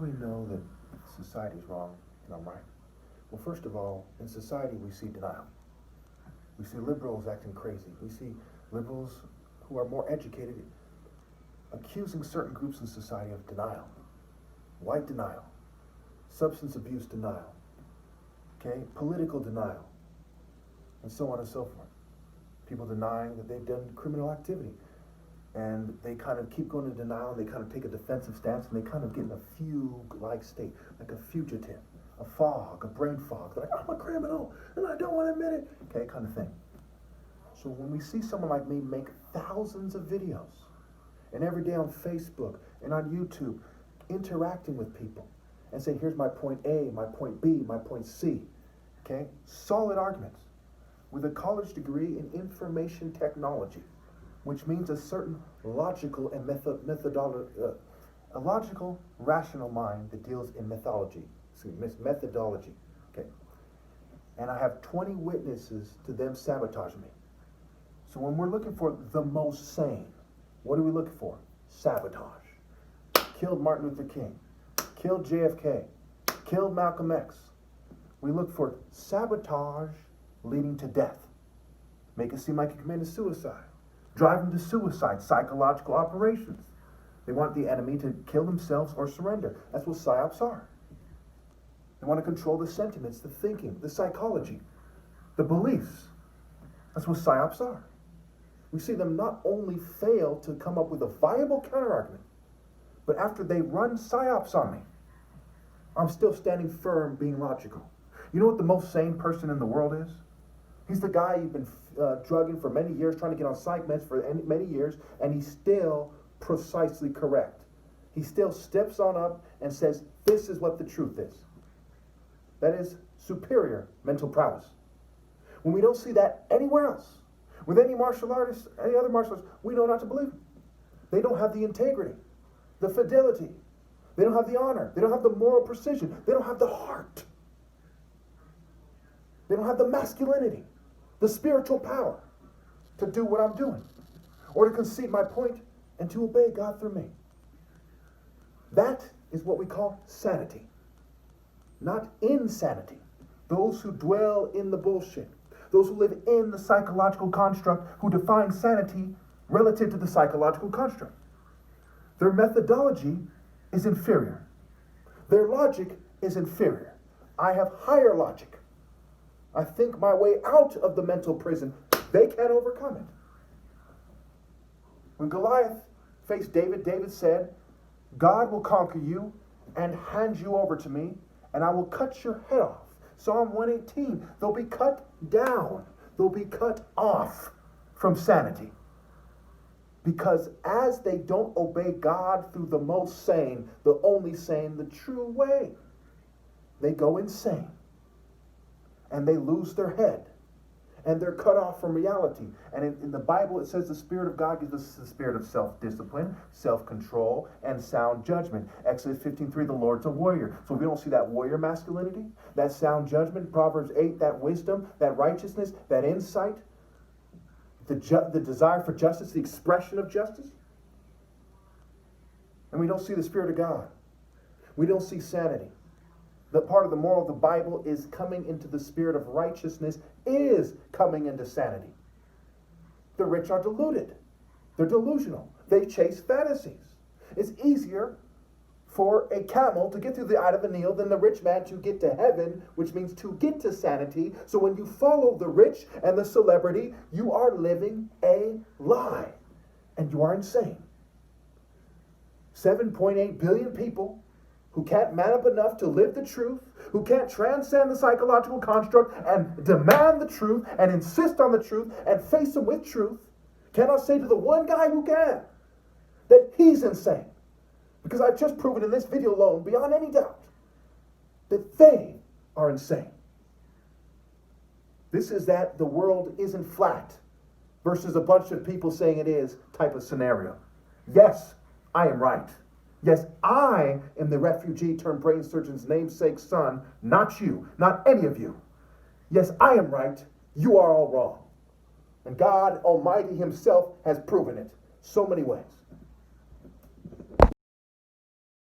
do we know that society is wrong and I'm right? Well, first of all, in society we see denial. We see liberals acting crazy. We see liberals who are more educated accusing certain groups in society of denial. White denial, substance abuse denial, okay, political denial, and so on and so forth. People denying that they've done criminal activity. And they kind of keep going to denial, and they kind of take a defensive stance, and they kind of get in a fugue-like state, like a fugitive, a fog, a brain fog. They're like, I'm a criminal, and I don't want to admit it, okay, kind of thing. So when we see someone like me make thousands of videos, and every day on Facebook and on YouTube, interacting with people, and say, here's my point A, my point B, my point C, okay? Solid arguments, with a college degree in information technology, which means a certain logical and a logical, rational mind that deals in methodology. Okay. And I have 20 witnesses to them sabotage me. So when we're looking for the most sane, what are we looking for? Sabotage. Killed Martin Luther King. Killed JFK. Killed Malcolm X. We look for sabotage leading to death. Make it seem like he committed suicide. Drive them to suicide, psychological operations. They want the enemy to kill themselves or surrender. That's what psyops are. They want to control the sentiments, the thinking, the psychology, the beliefs. That's what psyops are. We see them not only fail to come up with a viable counterargument, but after they run psyops on me, I'm still standing firm, being logical. You know what the most sane person in the world is? He's the guy you've been drugging for many years, trying to get on psych meds for many years, and he's still precisely correct. He still steps on up and says, this is what the truth is. That is superior mental prowess. When we don't see that anywhere else, with any martial artist, any other martial artist, we know not to believe them. They don't have the integrity, the fidelity. They don't have the honor. They don't have the moral precision. They don't have the heart. They don't have the masculinity, the spiritual power to do what I'm doing, or to concede my point and to obey God through me. That is what we call sanity, not insanity. Those who dwell in the bullshit, those who live in the psychological construct, who define sanity relative to the psychological construct. Their methodology is inferior. Their logic is inferior. I have higher logic. I think my way out of the mental prison. They can't overcome it. When Goliath faced David, David said, God will conquer you and hand you over to me, and I will cut your head off. Psalm 118, they'll be cut down. They'll be cut off from sanity. Because as they don't obey God through the most sane, the only sane, the true way, they go insane. And they lose their head. And they're cut off from reality. And in the Bible, it says the Spirit of God gives us the spirit of self-discipline, self-control, and sound judgment. Exodus 15:3, the Lord's a warrior. So if we don't see that warrior masculinity, that sound judgment, Proverbs 8, that wisdom, that righteousness, that insight, the desire for justice, the expression of justice, and we don't see the Spirit of God, we don't see sanity. The part of the moral of the Bible is coming into the spirit of righteousness is coming into sanity. The rich are deluded. They're delusional. They chase fantasies. It's easier for a camel to get through the eye of the needle than the rich man to get to heaven, which means to get to sanity. So when you follow the rich and the celebrity, you are living a lie. And you are insane. 7.8 billion people who can't man up enough to live the truth, who can't transcend the psychological construct and demand the truth and insist on the truth and face them with truth, cannot say to the one guy who can that he's insane. Because I've just proven in this video alone, beyond any doubt, that they are insane. This is that the world isn't flat versus a bunch of people saying it is type of scenario. Yes, I am right. Yes, I am the refugee turned brain surgeon's namesake son, not you, not any of you. Yes, I am right. You are all wrong. And God Almighty himself has proven it so many ways.